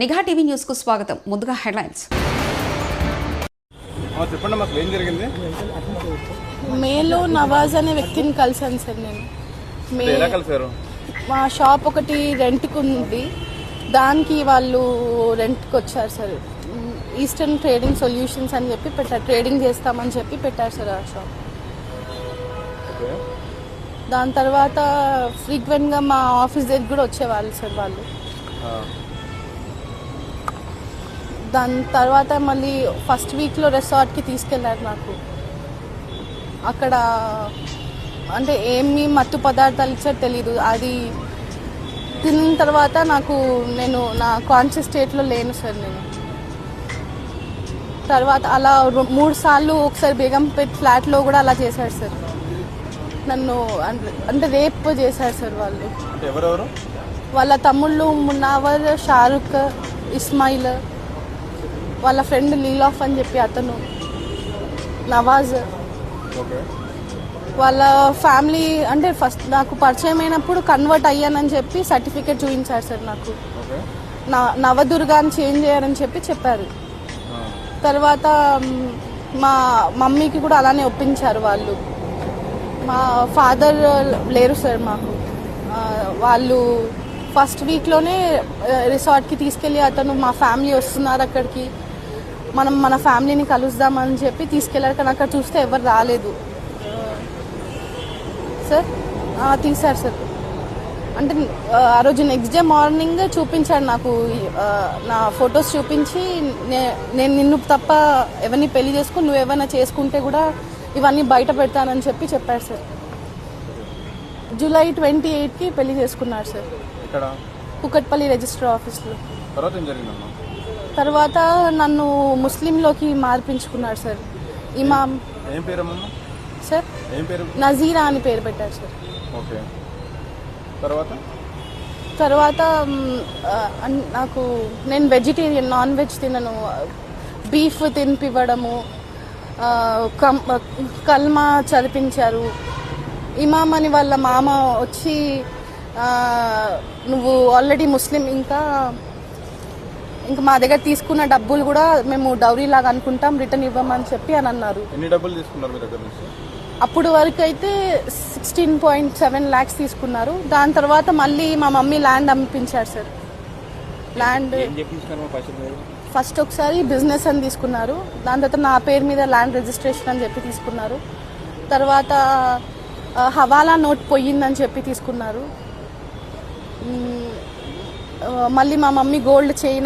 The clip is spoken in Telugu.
నిఘా టీవీ న్యూస్ కు స్వాగతం. ముందుగా హెడ్లైన్స్. చెప్పండి, మాకు ఏం జరిగింది? మేలో నవాజ్ అనే వ్యక్తిని కలిసాను సార్. నేను ఎలా కలిసారు? మా షాప్ ఒకటి రెంట్కి ఉంది, దానికి వాళ్ళు రెంట్కి వచ్చారు సార్. ఈస్టర్న్ ట్రేడింగ్ సొల్యూషన్స్ అని చెప్పి పెట్టారు, ట్రేడింగ్ చేస్తామని చెప్పి పెట్టారు సార్ ఆ షాప్. దాని తర్వాత ఫ్రీక్వెంట్గా మా ఆఫీస్ దగ్గర కూడా వచ్చేవాళ్ళు సార్ వాళ్ళు. దాని తర్వాత మళ్ళీ ఫస్ట్ వీక్లో రిసార్ట్కి తీసుకెళ్ళారు నాకు. అక్కడ అంటే ఏమి మత్తు పదార్థాలు ఇచ్చారో తెలీదు. అది తిన్న తర్వాత నేను నా కాన్షియస్ స్టేట్లో లేను సార్. నేను తర్వాత అలా 3 సార్లు ఒకసారి బేగంపేట్ ఫ్లాట్లో కూడా అలా చేశారు సార్. నన్ను అంటే రేప్ చేశారు సార్ వాళ్ళు. ఎవరెవరు? వాళ్ళ తమ్ముళ్ళు మున్నావర్, షారుఖ్, ఇస్మాయిల్, వాళ్ళ ఫ్రెండ్ నీలాఫ్ అని చెప్పి అతను, నవాజ్. వాళ్ళ ఫ్యామిలీ అంటే ఫస్ట్ నాకు పరిచయం అయినప్పుడు కన్వర్ట్ అయ్యానని చెప్పి సర్టిఫికేట్ చూపించారు సార్ నాకు. నవదుర్గా అని చేంజ్ చేయాలని చెప్పారు. తర్వాత మా మమ్మీకి కూడా అలానే ఒప్పించారు వాళ్ళు. మా ఫాదర్ లేరు సార్ మాకు. వాళ్ళు ఫస్ట్ వీక్లోనే రిసార్ట్కి తీసుకెళ్ళి అతను మా ఫ్యామిలీ వస్తున్నారు అక్కడికి, మనం మన ఫ్యామిలీని కలుద్దామని చెప్పి తీసుకెళ్ళారు. కానీ అక్కడ చూస్తే ఎవరు రాలేదు సార్. తీశారు సార్. అంటే ఆ రోజు నెక్స్ట్ డే మార్నింగ్ చూపించాడు నాకు, నా ఫొటోస్ చూపించి నేను నిన్ను తప్ప ఎవరిని పెళ్లి చేసుకుని నువ్వు ఏమైనా చేసుకుంటే కూడా ఇవన్నీ బయట పెడతానని చెప్పారు సార్. జూలై 28కి పెళ్లి చేసుకున్నారు సార్ కుకట్పల్లి రిజిస్టర్ ఆఫీస్లో. తర్వాత నన్ను ముస్లింలోకి మార్పించుకున్నారు సార్. ఇమాం సార్ నజీరా అని పేరు పెట్టారు సార్. తర్వాత నేను వెజిటేరియన్, నాన్ వెజ్ తినను, బీఫ్ తినిపివ్వడము, కల్మా చదివించారు. ఇమాం అని వాళ్ళ మామ వచ్చి నువ్వు ఆల్రెడీ ముస్లిం, ఇంకా మా దగ్గర తీసుకున్న డబ్బులు కూడా మేము డౌరీ లాగా అనుకుంటాం, రిటర్న్ ఇవ్వమని చెప్పి అని అన్నారు. ఎన్ని డబ్బులు తీసుకున్నారు మీ దగ్గర నుంచి? అప్పుడు వరకు అయితే 16.7 lakhs తీసుకున్నారు. దాని తర్వాత మళ్ళీ మా మమ్మీ ల్యాండ్ అమ్మించారు సార్. ల్యాండ్ ఫస్ట్ ఒకసారి బిజినెస్ అని తీసుకున్నారు, దాని తర్వాత నా పేరు మీద ల్యాండ్ రిజిస్ట్రేషన్ అని చెప్పి తీసుకున్నారు. తర్వాత హవాలా నోట్ పోయిందని చెప్పి తీసుకున్నారు. మళ్ళీ మా మమ్మీ గోల్డ్ చైన్